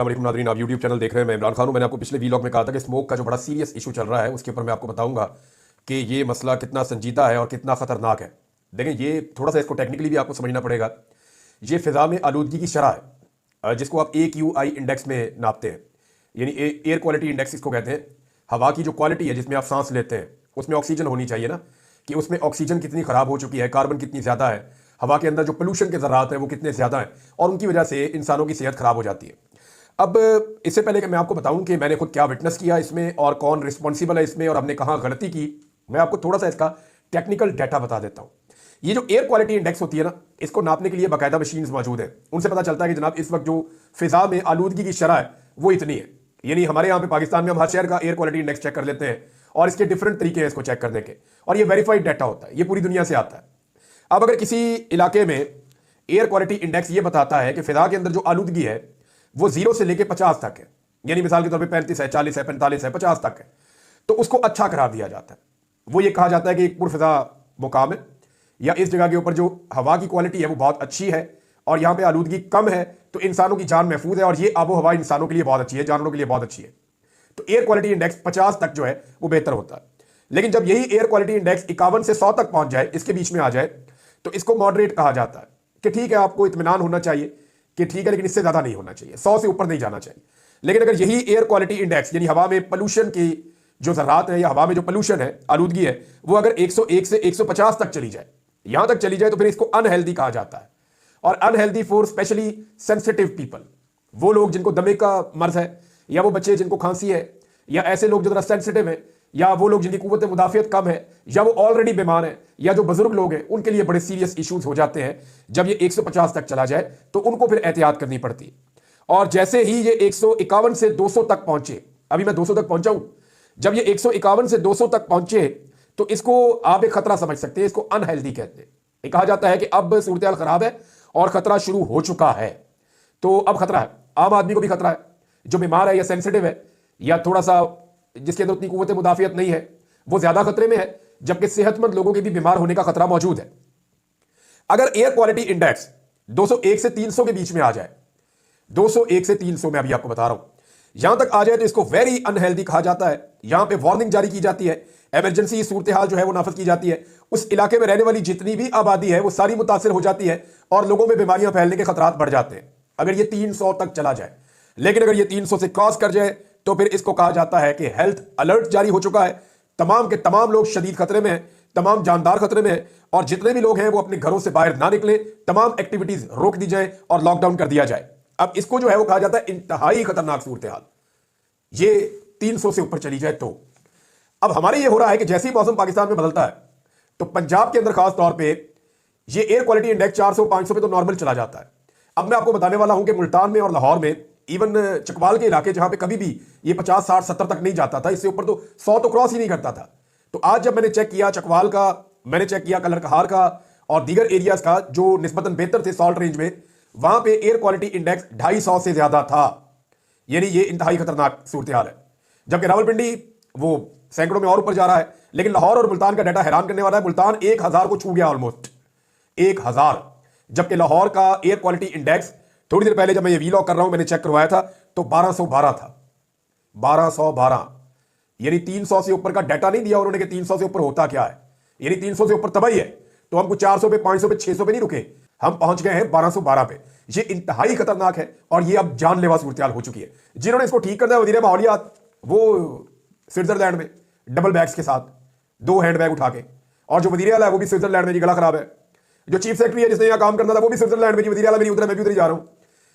वालेकुम नाज़रीन, आप यूट्यूब चैनल देख रहे हैं। मैं इमरान खान हूं। मैंने आपको पिछले वीलॉग में कहा था कि स्मोक का जो बड़ा सीरियस इशू चल रहा है उसके ऊपर मैं आपको बताऊंगा कि ये मसला कितना संजीदा है और कितना ख़तरनाक है। देखें, ये थोड़ा सा इसको टेक्निकली भी आपको समझना पड़ेगा। ये फ़िज़ा में आलूदगी की शरह है, जिसको आप AQI इंडेक्स में नापते हैं, यानी एयर क्वालिटी इंडेक्स इसको कहते हैं। हवा की जो क्वालिटी है जिसमें आप सांस लेते हैं उसमें ऑक्सीजन होनी चाहिए ना, कि उसमें ऑक्सीजन कितनी ख़राब हो चुकी है, कार्बन कितनी ज़्यादा है, हवा के अंदर जो पोल्यूशन के ज़रात हैं वो कितने ज़्यादा हैं, और उनकी वजह से इंसानों की सेहत ख़राब हो जाती है। अब इससे पहले कि मैं आपको बताऊं कि मैंने खुद क्या विटनेस किया इसमें और कौन रिस्पॉन्सिबल है इसमें और हमने कहाँ गलती की, मैं आपको थोड़ा सा इसका टेक्निकल डाटा बता देता हूं। ये जो एयर क्वालिटी इंडेक्स होती है ना, इसको नापने के लिए बाकायदा मशीन्स मौजूद हैं। उनसे पता चलता है कि जनाब इस वक्त जो फिजा में आलूदगी की शरह है वो इतनी है। यानी हमारे यहाँ पे पाकिस्तान में हम हर शहर का एयर क्वालिटी इंडेक्स चेक कर लेते हैं और इसके डिफरेंट तरीके हैं इसको चेक करने के, और ये वेरीफाइड डाटा होता है, ये पूरी दुनिया से आता है। अब अगर किसी इलाके में एयर क्वालिटी इंडेक्स ये बताता है कि फिजा के अंदर जो आलूदगी है वो 0 से लेके 50 तक है, यानी मिसाल के तौर पे 35 है, 40 है, 45 है, 50 तक है, तो उसको अच्छा करार दिया जाता है। वो ये कहा जाता है कि एक पुरफिजा मुकाम है, या इस जगह के ऊपर जो हवा की क्वालिटी है वो बहुत अच्छी है और यहाँ पे आलूदगी कम है, तो इंसानों की जान महफूज है, और ये आबो हवा इंसानों के लिए बहुत अच्छी है, जानवरों के लिए बहुत अच्छी है। तो एयर क्वालिटी इंडेक्स 50 तक जो है वो बेहतर होता है। लेकिन जब यही एयर क्वालिटी इंडेक्स 51 से 100 तक पहुंच जाए, इसके बीच में आ जाए, तो इसको मॉडरेट कहा जाता है कि ठीक है, आपको इत्मीनान होना चाहिए कि ठीक है, लेकिन इससे ज्यादा नहीं होना चाहिए, 100 से ऊपर नहीं जाना चाहिए। लेकिन अगर यही एयर क्वालिटी इंडेक्स यानी हवा में पोल्यूशन की जो ज़रात है या हवा में जो पोल्यूशन है, आलूदगी है, वो अगर 101 से 150 तक चली जाए, यहां तक चली जाए, तो फिर इसको अनहेल्दी कहा जाता है। और unhealthy for specially sensitive people, वो लोग जिनको दमे का मर्ज है, या वो बच्चे जिनको खांसी है, या ऐसे लोग जो जरा सेंसिटिव है, या वो लोग जिनकी कुव्वत मुदाफियत कम है, या वो ऑलरेडी बीमार है, या जो बुजुर्ग लोग हैं, उनके लिए बड़े सीरियस इश्यूज हो जाते हैं। जब ये 150 तक चला जाए तो उनको फिर एहतियात करनी पड़ती है। और जैसे ही ये 151 से 200 तक पहुंचे, अभी मैं 200 तक पहुंचा हूं, जब ये 151 से 200 तक पहुंचे तो इसको आप एक खतरा समझ सकते हैं, इसको अनहेल्दी कहते हैं। ये कहा जाता है कि अब सूरत हाल खराब है और खतरा शुरू हो चुका है। तो अब खतरा है, आम आदमी को भी खतरा है, जो बीमार है या सेंसिटिव है या थोड़ा सा जिसके अंदर उतनी कुव्वत मुदाफियत नहीं है, वो ज्यादा खतरे में है, जबकि सेहतमंद लोगों के भी बीमार होने का खतरा मौजूद है। अगर एयर क्वालिटी इंडेक्स 201 से 300 के बीच में आ जाए, 201 से 300 में अभी आपको बता रहा हूं, यहां तक आ जाए तो इसको वेरी अनहेल्दी कहा जाता है। यहां पे वार्निंग जारी की जाती है, इमरजेंसी सूरत हाल जो है वो नाफिज की जाती है। उस इलाके में रहने वाली जितनी भी आबादी है वो सारी मुतासिर हो जाती है और लोगों में बीमारियां फैलने के खतरात बढ़ जाते हैं, अगर ये 300 तक चला जाए। लेकिन अगर ये 300 से क्रॉस कर जाए तो फिर इसको कहा जाता है कि हेल्थ अलर्ट जारी हो चुका है, तमाम के तमाम लोग शदीद खतरे में हैं, तमाम जानदार खतरे में हैं, और जितने भी लोग हैं वो अपने घरों से बाहर ना निकले, तमाम एक्टिविटीज रोक दी जाए और लॉकडाउन कर दिया जाए। अब इसको जो है वो कहा जाता है इंतहाई खतरनाक सूरत हाल, ये 300 से ऊपर चली जाए तो। अब हमारे ये हो रहा है कि जैसे ही मौसम पाकिस्तान में बदलता है तो पंजाब के अंदर खास तौर पे ये एयर क्वालिटी इंडेक्स 400-500 पे तो नॉर्मल चला जाता है। अब मैं आपको बताने वाला हूं कि मुल्तान में और लाहौर में, इवन चकवाल के इलाके जहां पे कभी भी ये 50, 60, 70 तक नहीं जाता था, इससे ऊपर तो 100 तो क्रॉस ही नहीं करता था। तो आज जब मैंने चेक किया चकवाल का, मैंने चेक किया कलरकहार का और दीगर एरियाज का जो निस्बतन बेहतर थे सॉल्ट रेंज में, वहां पे एयर क्वालिटी इंडेक्स 250 से ज्यादा था। यानी ये इंतहाई खतरनाक सूरत हाल है। जबकि रावलपिंडी वो सैकड़ों में और ऊपर जा रहा है, लेकिन लाहौर और मुल्तान का डाटा हैरान करने वाला है। मुल्तान 1000 को छू गया, ऑलमोस्ट 1000, जबकि लाहौर का एयर क्वालिटी इंडेक्स थोड़ी देर पहले जब मैं ये वीलॉग कर रहा हूं मैंने चेक करवाया था तो 1212 था, 1212। यानी 300 से ऊपर का डाटा नहीं दिया उन्होंने कि 300 से ऊपर होता क्या है, यानी 300 से ऊपर तबाही है। तो हमको 400 पे, 500 पे, 600 पे नहीं रुके, हम पहुंच गए हैं 1212 पे। ये इंतहाई खतरनाक है और ये अब जानलेवा सूरत हाल हो चुकी है। जिन्होंने इसको ठीक कर दिया वजीर माहौलियात, वो स्विट्जरलैंड में डबल बैग्स के साथ 2 हैंड बैग उठा के, और जो वजीर आला है वो भी स्विट्जरलैंड में, जी गला खराब है। जो चीफ सेक्रेटरी है जिसने यहाँ काम करना था वो भी स्विट्जरलैंड में, जी वजीर आला मेरी उधर, मैं भी उधर जा रहा हूँ।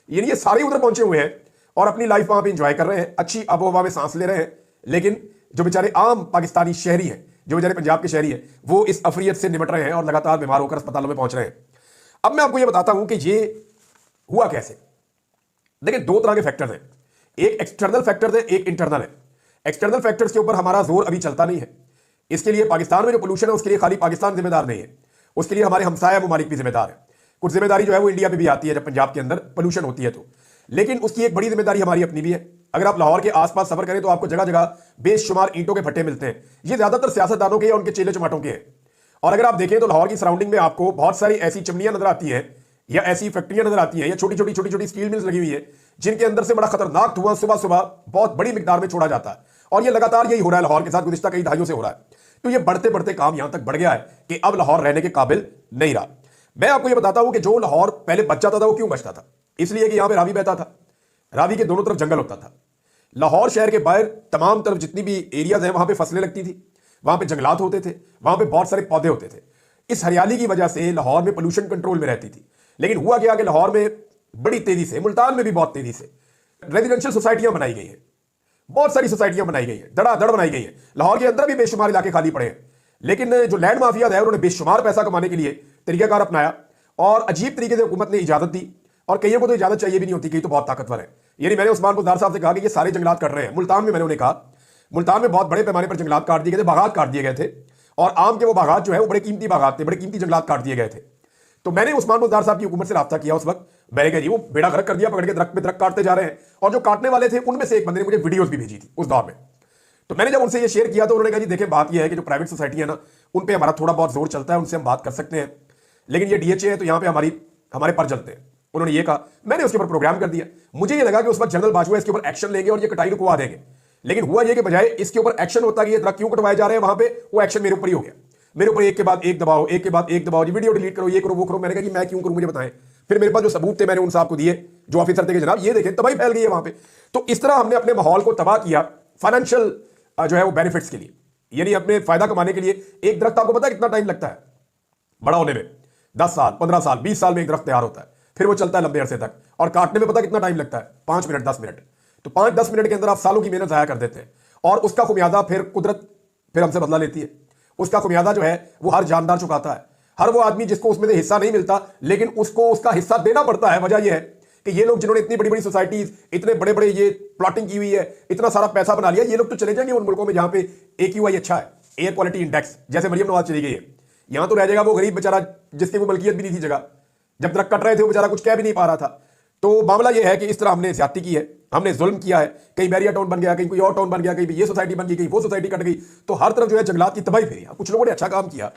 यानी ये सारे उधर पहुंचे हुए हैं और अपनी लाइफ वहां पे इंजॉय कर रहे हैं, अच्छी आबोहवा में सांस ले रहे हैं। लेकिन जो बेचारे आम पाकिस्तानी शहरी हैं, जो बेचारे पंजाब के शहरी हैं, वो इस अफरियत से निपट रहे हैं और लगातार बीमार होकर अस्पतालों में पहुंच रहे हैं। अब मैं आपको ये बताता हूं कि ये हुआ कैसे। देखिए, 2 तरह के फैक्टर्स हैं, एक एक्सटर्नल फैक्टर्स है, एक इंटरनल है। एक्सटर्नल फैक्टर्स के ऊपर हमारा जोर अभी चलता नहीं है। इसके लिए पाकिस्तान में जो पोल्यूशन है उसके लिए खाली पाकिस्तान जिम्मेदार नहीं है, उसके लिए हमारे हमसाया ममालिक भी जिम्मेदार है। कुछ जिम्मेदारी जो है वो इंडिया पे भी आती है जब पंजाब के अंदर पोल्यूशन होती है तो, लेकिन उसकी एक बड़ी जिम्मेदारी हमारी अपनी भी है। अगर आप लाहौर के आसपास सफर करें तो आपको जगह जगह बेशुमार ईंटों के भट्टे मिलते हैं। ये ज्यादातर सियासतदानों के या उनके चेले चमाटों के हैं। और अगर आप देखें तो लाहौर की सराउंडिंग में आपको बहुत सारी ऐसी चिमनियां नजर आती हैं या ऐसी फैक्ट्रियां नजर आती हैं या छोटी छोटी स्टील मिल्स लगी हुई है जिनके अंदर से बड़ा खतरनाक धुआं सुबह सुबह बहुत बड़ी मिकदार में छोड़ा जाता है। और ये लगातार यही हो रहा है लाहौर के साथ, गुज़िश्ता कई दहाइयों से हो रहा है। तो ये बढ़ते बढ़ते काम यहां तक बढ़ गया है कि अब लाहौर रहने के काबिल नहीं रहा। मैं आपको ये बताता हूं कि जो लाहौर पहले बच जाता था वो क्यों बचता था? इसलिए कि यहां पे रावी बहता था, रावी के दोनों तरफ जंगल होता था। लाहौर शहर के बाहर तमाम तरफ जितनी भी एरियाज हैं वहां पे फसलें लगती थी, वहां पे जंगलात होते थे, वहां पे बहुत सारे पौधे होते थे। इस हरियाली की वजह से लाहौर में पोल्यूशन कंट्रोल में रहती थी। लेकिन हुआ क्या कि लाहौर में बड़ी तेजी से, मुल्तान में भी बहुत तेजी से रेजिडेंशियल सोसाइटियां बनाई गई हैं, बहुत सारी सोसाइटियां बनाई गई हैं, धड़ाधड़ बनाई गई हैं। लाहौर के अंदर भी बेशुमार इलाके खाली पड़े हैं। लेकिन जो लैंड माफिया है उन्होंने बेशुमार पैसा कमाने के लिए तरीकाकार अपनाया और अजीब तरीके से हुकूमत ने इजाजत दी। और कईयों को तो इजाजत चाहिए भी नहीं होती, कई तो बहुत ताकतवर है। यानी मैंने उस्मान बुज़दार साहब से कहा कि ये सारे जंगलात कट रहे हैं। मुल्तान में मैंने उन्हें कहा, मुल्तान में बहुत बड़े पैमाने पर जंगलात काट दिए गए थे, बागात काट दिए गए थे। और आम के वो बागात जो है वो बड़े कीमती बागात थे, बड़े कीमती जंगलात काट दिए गए थे। तो मैंने उस्मान बुज़दार साहब की हुकूमत से राब्ता किया उस वक्त। मैंने कहा जी वो बेड़ा गर्क कर दिया, पकड़ के दरख्त पे दरख्त काटते जा रहे हैं। और जो काटने वाले थे उनमें से एक बंदे ने मुझे वीडियोस भी भेजी थी उस दौर में। तो मैंने जब उनसे ये शेयर किया तो उन्होंने कहा जी देखें बात यह है कि जो प्राइवेट सोसाइटी है ना, उन पर हमारा थोड़ा बहुत जोर चलता है, उनसे हम बात कर सकते हैं। लेकिन ये डीएचए है तो यहाँ पे हमारे पर चलते हैं। उन्होंने ये कहा, मैंने उसके ऊपर प्रोग्राम कर दिया। मुझे ये लगा कि उस वक्त जनरल बाजवा इसके ऊपर एक्शन लेंगे और ये कटाई रुकवा देंगे। लेकिन हुआ ये कि बजाय इसके ऊपर एक्शन होता कि ये दरख्त क्यों कटवाए जा रहे हैं वहां पे, वो एक्शन मेरे ऊपर ही हो गया। मेरे ऊपर एक के बाद एक दबाओ, एक के बाद एक दबाओ, जी वीडियो डिलीट करो, ये करो, वो करो। मैंने कहा कि मैं क्यों करूं, मुझे बताएं। फिर मेरे पास जो सबूत थे मैंने उन साहब को दिए, जो ऑफिसर थे कि जनाब ये देखें तबाही फैल गई है वहां पे। तो इस तरह हमने अपने माहौल को तबाह किया फाइनेंशियल जो है वो बेनिफिट्स के लिए, यानी अपने फायदा कमाने के लिए। एक दरख्त आपको पता है कितना टाइम लगता है बड़ा होने में? 10 साल, 15 साल, 20 साल में एक दरख्त तैयार होता है, फिर वो चलता है लंबे अरसे तक। और काटने में पता कितना टाइम लगता है? 5 मिनट, 10 मिनट। तो 5-10 मिनट के अंदर आप सालों की मेहनत जाया कर देते हैं। और उसका खुमियादा फिर कुदरत फिर हमसे बदला लेती है। उसका खुमियादा जो है वो हर जानदार चुकाता है, हर वो आदमी जिसको उसमें से हिस्सा नहीं मिलता लेकिन उसको उसका हिस्सा देना पड़ता है। वजह यह है कि ये लोग जिन्होंने इतनी बड़ी बड़ी सोसाइटीज, इतने बड़े बड़े ये प्लॉटिंग की हुई है, इतना सारा पैसा बना लिया, ये लोग तो चले जाएंगे उन मुल्कों में जहां पे AQI अच्छा है, एयर क्वालिटी इंडेक्स, जैसे मरियम नवाज चली गई है। यहां तो रह जाएगा वो गरीब बेचारा जिसकी वो मलकियत भी नहीं थी जगह, जब तक कट रहे थे वो बेचारा कुछ कह भी नहीं पा रहा था। तो मामला ये है कि इस तरह हमने ज्यादती की है, हमने जुल्म किया है। कहीं बैरिया टाउन बन गया, कहीं कोई और टाउन बन गया, कहीं ये सोसाइटी बन गई, कहीं वो सोसाइटी कट गई। तो हर तरफ जो है जंगलात की तबाही फेरी। कुछ लोगों ने अच्छा काम किया,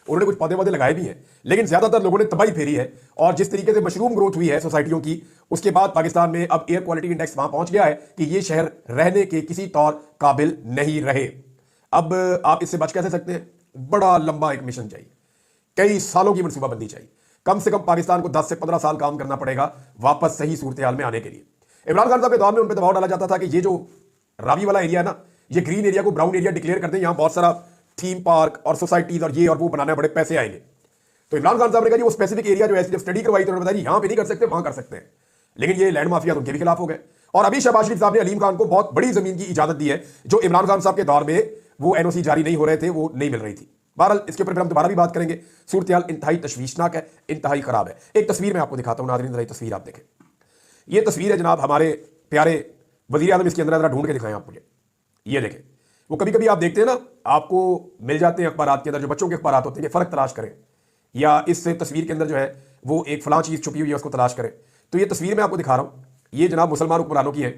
उन्होंने कुछ पौधे वौधे लगाए भी हैं, लेकिन ज्यादातर लोगों ने तबाही फेरी है। और जिस तरीके से मशरूम ग्रोथ हुई है सोसाइटियों की, उसके बाद पाकिस्तान में अब एयर क्वालिटी इंडेक्स वहां पहुंच गया है कि ये शहर रहने के किसी तौर काबिल नहीं रहे। अब आप इससे बच कैसे सकते हैं? बड़ा लंबा एक मिशन चाहिए, कई सालों की मनसूबाबंदी चाहिए। कम से कम पाकिस्तान को 10 से 15 साल काम करना पड़ेगा वापस सही सूरत हाल में आने के लिए। इमरान खान साहब के दौर में उन पर दबाव डाला जाता था कि ये जो रावी वाला एरिया है ना, ये ग्रीन एरिया को ब्राउन एरिया डिक्लेयर कर दें, यहां बहुत सारा थीम पार्क और सोसाइटीज और ये और वो बनाने बड़े पैसे आएंगे। तो इमरान खान साहब ने कहा वो स्पेसिफिक एरिया जो है जब स्टडी करवाई तो उन्होंने बताया यहां पे नहीं कर सकते, वहां कर सकते हैं। लेकिन ये लैंड माफिया उनके भी खिलाफ हो गए। और अभी शहबाज शरीफ साहब ने अलीम खान को बहुत बड़ी जमीन की इजाजत दी है, जो इमरान खान साहब के दौर में वो NOC जारी नहीं हो रहे थे, वो नहीं मिल रही थी। बहरहाल इसके ऊपर हम दोबारा भी बात करेंगे। सूरत हाल इंतहाई तशवीशनाक है, इंतहाई खराब है। एक तस्वीर मैं आपको दिखाता हूं नाज़रीन, तस्वीर आप देखें। ये तस्वीर है जनाब हमारे प्यारे वज़ीर आज़म, इसके अंदर जरा ढूंढ के दिखाएं आप मुझे। ये देखें, वो कभी कभी आप देखते हैं ना, आपको मिल जाते हैं अखबारात के अंदर, जो बच्चों के अखबारात होते हैं, फ़र्क तलाश करें या इस तस्वीर के अंदर जो है वो एक फलां चीज़ छुपी हुई है उसको तलाश करें। तो ये तस्वीर मैं आपको दिखा रहा हूँ, ये जनाब मुसलमान हुक्मरानों की है।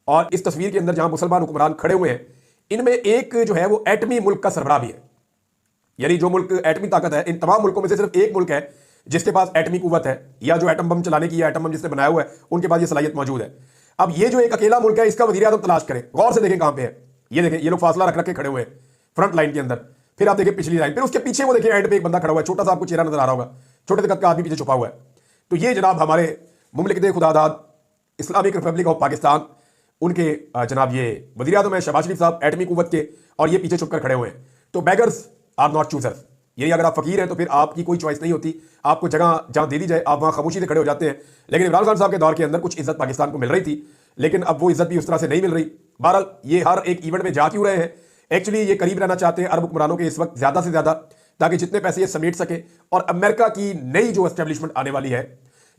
और इस तस्वीर के अंदर जहां मुसलमान हुक्मरान खड़े हुए हैं, इनमें एक जो है वो एटमी मुल्क का सरबराह भी है। यानी जो मुल्क एटमी ताकत है, इन तमाम मुल्कों में से सिर्फ एक मुल्क है जिसके पास एटमी कुव्वत है, या जो एटम बम चलाने की, एटम बम जिसने बनाया हुआ है उनके पास ये सलाहियत मौजूद है। अब ये जो एक अकेला मुल्क है, इसका वज़ीर आज़म तलाश करें, गौर से देखें कहां पे है। ये देखें, ये लोग फासला रख रख के खड़े हुए हैं फ्रंट लाइन के अंदर। फिर आप देखें पिछली लाइन, फिर उसके पीछे वो देखें एंड पे एक बंदा खड़ा हुआ है, छोटा सा आपको चेहरा नजर आ रहा होगा, छोटे से कद का आदमी पीछे छुपा हुआ है। तो ये जनाब हमारे मुमलिकत खुदादाद इस्लामिक रिपब्लिक ऑफ पाकिस्तान, उनके जनाब ये वज़ीर आज़म है शहबाज शरीफ साहब, एटमी कुव्वत के, और ये पीछे छुपकर खड़े हुए हैं। तो बेगर्स आर नॉट चूजर्स, यानी अगर आप फकीर हैं तो फिर आपकी कोई चॉइस नहीं होती, आपको जगह जहां दे दी जाए आप वहां खामोशी से खड़े हो जाते हैं। लेकिन इमरान खान साहब के दौर के अंदर कुछ इज्जत पाकिस्तान को मिल रही थी, लेकिन अब वो इज्जत भी उस तरह से नहीं मिल रही। बहरहाल ये हर एक इवेंट में जा क्यों रहे हैं? एक्चुअली ये करीब रहना चाहते हैं अरब हुक्मरानों के इस वक्त ज्यादा से ज्यादा, ताकि जितने पैसे ये समेट सके। और अमेरिका की नई जो एस्टेब्लिशमेंट आने वाली है,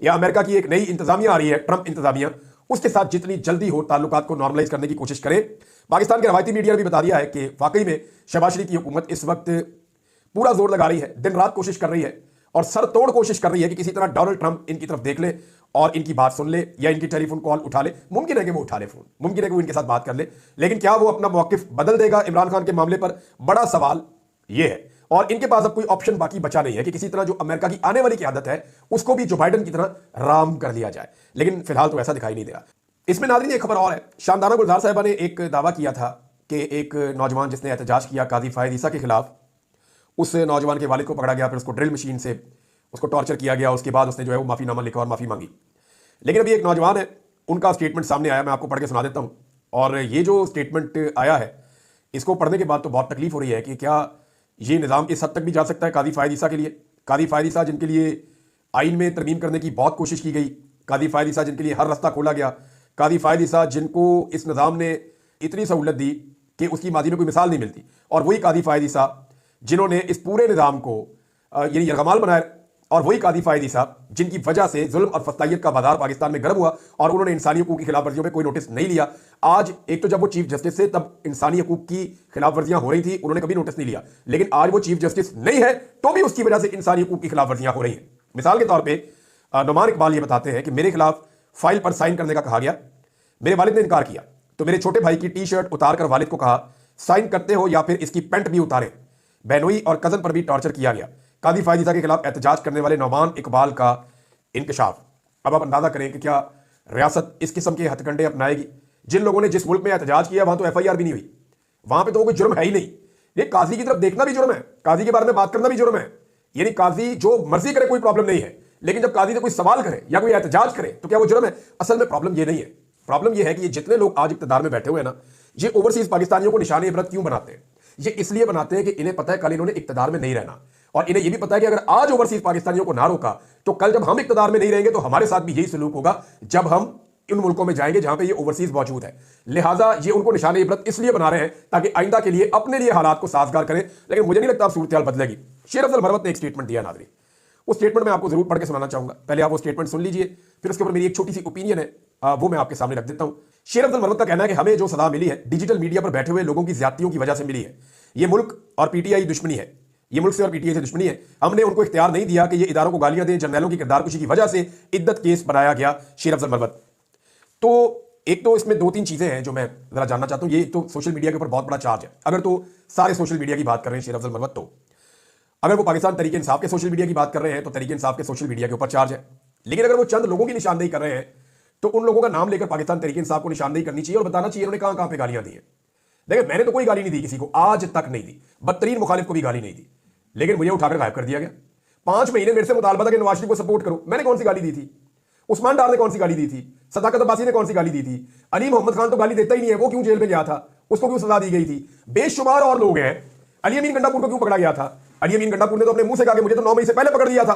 या अमेरिका की एक नई इंतजामिया आ रही है, ट्रंप इंतजामिया, उसके साथ जितनी जल्दी हो ताल्लुकात को नॉर्मलाइज करने की कोशिश करें। पाकिस्तान के रवायती मीडिया ने भी बता दिया है कि वाकई में शहबाज शरीफ की हुकूमत इस वक्त पूरा जोर लगा रही है, दिन रात कोशिश कर रही है और सर तोड़ कोशिश कर रही है कि किसी तरह डोनाल्ड ट्रंप इनकी तरफ देख ले और इनकी बात सुन ले, या इनकी टेलीफोन कॉल उठा ले। मुमकिन है कि वो उठा ले फोन, मुमकिन है कि वो इनके साथ बात कर ले, लेकिन क्या वो अपना मौकिफ बदल देगा इमरान खान के मामले पर? बड़ा सवाल ये है। और इनके पास अब कोई ऑप्शन बाकी बचा नहीं है कि किसी तरह जो अमेरिका की आने वाली क़यादत है उसको भी जो बाइडन की तरह राम कर लिया जाए, लेकिन फिलहाल तो ऐसा दिखाई नहीं दे रहा। इसमें नाज़रीन एक खबर और है। शानदाना गुलजार साहिबा ने एक दावा किया था कि एक नौजवान जिसने एहतजाज किया काजी फायद ईसा के खिलाफ, उस नौजवान के वालिद को पकड़ा गया, फिर उसको ड्रिल मशीन से उसको टॉर्चर किया गया, उसके बाद उसने जो है वो माफ़ीनामा लिखा और माफ़ी मांगी। लेकिन अभी एक नौजवान है, उनका स्टेटमेंट सामने आया, मैं आपको पढ़ के सुना देता हूँ। और ये जो स्टेटमेंट आया है इसको पढ़ने के बाद तो बहुत तकलीफ हो रही है कि क्या ये निज़ाम इस हद तक भी जा सकता है काजी फायद ईसा के लिए। काजी फायद ईसा जिनके लिए आइन में तरमीम करने की बहुत कोशिश की गई, काजी फायद ईसा जिनके लिए हर रास्ता खोला गया, काजी फायद ईसा जिनको इस निज़ाम ने इतनी सहूलत दी कि उसकी माजी में कोई मिसाल नहीं मिलती, और वही काजी फायद ईसा जिन्होंने इस पूरे निज़ाम को यानी यरगमाल बनाया, और वही काजी फायद ईसा जिनकी वजह से जुल्म और फस्तायत का बाजार पाकिस्तान में गर्म हुआ और उन्होंने इंसानी हकूक़ की खिलाफ वर्जियों पर कोई नोटिस नहीं लिया। आज एक तो जब वो चीफ जस्टिस थे तब इंसानी हकूक़ की खिलाफ वर्जियां हो रही थी, उन्होंने कभी नोटिस नहीं लिया, लेकिन आज वो चीफ जस्टिस नहीं है तो भी उसकी वजह से इंसानी हकूक़ की खिलाफ वर्जियां हो रही हैं। मिसाल के तौर पर नुमान इकबाल ये बताते हैं कि मेरे खिलाफ फाइल पर साइन करने का कहा गया, मेरे वालिद ने इनकार किया, तो मेरे छोटे भाई की टी शर्ट उतार कर वालिद को कहा साइन करते हो या फिर इसकी पेंट भी उतारें। बहनोई और कजन पर भी टॉर्चर किया गया। काजी फायद ईसा के खिलाफ एहतजाज करने वाले नुमान इकबाल का इंकशाफ। अब आप अंदाजा करें कि क्या रियासत इस किस्म के हथकंडे अपनाएगी। जिन लोगों ने जिस मुल्क में एहतजाज किया वहां तो FIR भी नहीं हुई, वहां पे तो कोई जुर्म है ही नहीं। ये काजी की तरफ देखना भी जुर्म है, काजी के बारे में बात करना भी जुर्म है। यानी काजी जो मर्जी करे कोई प्रॉब्लम नहीं है, लेकिन जब काजी से कोई सवाल करे या कोई एहतजाज करे तो क्या वो जुर्म है? असल में प्रॉब्लम ये नहीं है। प्रॉब्लम ये है कि ये जितने लोग आज इक़्तिदार में बैठे हुए हैं ना, ये ओवरसीज पाकिस्तानियों को निशाने इबरत क्यों बनाते हैं? ये इसलिए बनाते हैं कि इन्हें पता है कल इन्होंने इक़्तिदार में नहीं रहना, और इन्हें यह भी पता है कि अगर आज ओवरसीज पाकिस्तानियों को ना रोका तो कल जब हम इक़्तिदार में नहीं रहेंगे तो हमारे साथ भी यही सलूक होगा जब हम इन मुल्कों में जाएंगे जहां पे ये ओवरसीज मौजूद है। लिहाजा ये उनको निशाने इबरत इसलिए बना रहे हैं ताकि आइंदा के लिए अपने लिए हालात को साजगार करें, लेकिन मुझे नहीं लगता अब सूरत हाल बदलेगी। शेर अफजल मरवत ने एक स्टेटमेंट दिया नाज़रीन, उस स्टेटमेंट में आपको जरूर पढ़ के सुनाना चाहूंगा। पहले आप वो स्टेटमेंट सुन लीजिए, फिर उसके ऊपर मेरी एक छोटी सी ओपिनियन है, वो मैं आपके सामने रख देता हूं। शेर अफजल मरवत का कहना है कि हमें जो सजा मिली है डिजिटल मीडिया पर बैठे हुए लोगों की ज्यादतियों की वजह से मिली है। ये मुल्क और PTI दुश्मनी है, ये मुल्क से और PTI से दुश्मनी है। हमने उनको इख्तियार नहीं दिया कि ये इदारों को गालियां दें। जर्नैलों की किरदारकुशी की वजह से इद्दत केस बनाया गया। शेर अफजल मरवत तो एक तो इसमें 2-3 चीजें हैं जो मैं जरा जानना चाहता हूं। ये तो सोशल मीडिया के ऊपर बहुत बड़ा चार्ज है, अगर तो सारे सोशल मीडिया की बात कर रहे हैं शेर अफजल मरवत, तो अगर वो पाकिस्तान तहरीक इंसाफ के सोशल मीडिया की बात कर रहे हैं तो तहरीक इंसाफ के सोशल मीडिया के ऊपर चार्ज है। लेकिन अगर वो चंद लोगों की निशानदेही कर रहे हैं तो उन लोगों का नाम लेकर पाकिस्तान तहरीक इंसाफ को निशानदेही करनी चाहिए और बताना चाहिए उन्होंने कहां कहां पे गालियां दी है। देखिए, मैंने तो कोई गाली नहीं दी किसी को, आज तक नहीं दी, बदतरीन मुखालिफ को भी गाली नहीं दी, लेकिन मुझे उठाकर गायब कर दिया गया। 5 महीने मेरे से मुतालबा था कि नवाज शरीफ को सपोर्ट करो, मैंने कौन सी गाली दी थी? उस्मान डार ने कौन सी गाली दी थी? सदाकत अब्बासी ने कौन सी गाली दी थी? अली मोहम्मद खान तो गाली देता ही नहीं है, वो क्यों जेल में गया था? उसको क्यों सजा दी गई थी? बेशुमार और लोग हैं। अली अमीन गंडापुर को क्यों पकड़ा गया था? अली अमीन गंडापुर ने तो अपने मुंह से कहा कि मुझे तो 9 मई से पहले पकड़ दिया था,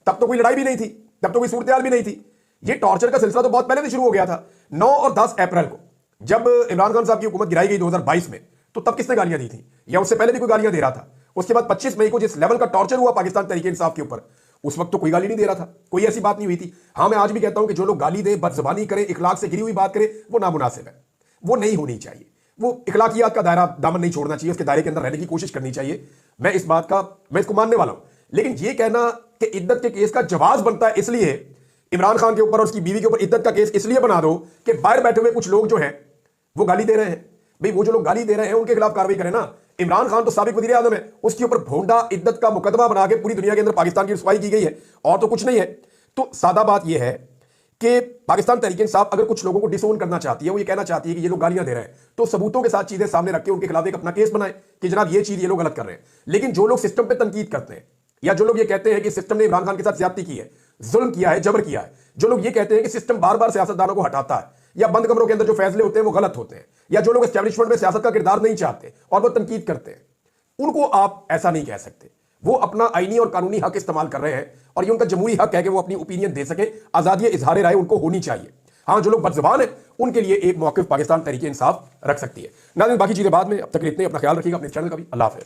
तब तो कोई लड़ाई भी नहीं थी, तब तो कोई सूरत भी नहीं थी। ये टॉर्चर का सिलसिला तो बहुत पहले से शुरू हो गया था। 9 और 10 अप्रैल को जब इमरान खान साहब की हुकूमत गिराई गई 2022 में, तो तब किसने गालियां दी थी? या उससे पहले भी कोई गालियां दे रहा था? उसके बाद 25 मई को जिस लेवल का टॉर्चर हुआ पाकिस्तान तहरीक इंसाफ के ऊपर, उस वक्त तो कोई गाली नहीं दे रहा था, कोई ऐसी बात नहीं हुई थी। हाँ, मैं आज भी कहता हूं कि जो लोग गाली दे, बदजुबानी करे, इखलाक से गिरी हुई बात करे, वो नामुनासिब है, वो नहीं होनी चाहिए। वो इखलाकियात का दायरा दामन नहीं छोड़ना चाहिए, उसके दायरे के अंदर रहने की कोशिश करनी चाहिए। मैं इस बात का मैं इसको मानने वाला हूं, लेकिन ये कहना कि इद्दत के केस का जवाब बनता है इसलिए इमरान खान के ऊपर और उसकी बीवी के ऊपर इद्दत का केस इसलिए बना दो कि बाहर बैठे हुए कुछ लोग जो हैं वो गाली दे रहे हैं। भाई, वो जो लोग गाली दे रहे हैं उनके खिलाफ कार्रवाई करें ना। इमरान खान तो साबिक वज़ीर आज़म है, उसके ऊपर भोंडा इद्दत का मुकदमा बना के पूरी दुनिया के अंदर पाकिस्तान की रुसवाई की गई है, और तो कुछ नहीं है। तो सादा बात यह है कि पाकिस्तान तहरीक इंसाफ अगर कुछ लोगों को डिसोन करना चाहती है, वो ये कहना चाहती है कि ये लोग गालियां दे रहे हैं, तो सबूतों के साथ चीजें सामने रख के उनके खिलाफ एक अपना केस बनाए कि जनाब ये चीज ये लोग गलत कर रहे हैं। लेकिन जो लोग सिस्टम पे तनकीद करते हैं, या जो लोग ये कहते हैं कि सिस्टम ने इमरान खान के साथ ज्यादती की है, जुल्म किया है, जबर किया है, जो लोग ये कहते हैं कि सिस्टम बार बार सियासतदानों को हटाता है, या बंद कमरों के अंदर जो फैसले होते हैं वो गलत होते हैं, या जो लोग एस्टैब्लिशमेंट में सियासत का किरदार नहीं चाहते और वो तनकीद करते हैं, उनको आप ऐसा नहीं कह सकते। वो अपना आईनी और कानूनी हक इस्तेमाल कर रहे हैं, और ये उनका जमहूरी हक है कि वो अपनी ओपिनियन दे सके। आजादी इजहार राय उनको होनी चाहिए। हाँ, जो लोग बदजुबान है उनके लिए एक मौक़िफ़ पाकिस्तान तहरीक इंसाफ रख सकती है। नाज़रीन, बाकी चीजें बाद में, अब तक इतने, अपना ख्याल रखिएगा, अपने चैनल का भी। अल्लाह हाफ़िज़।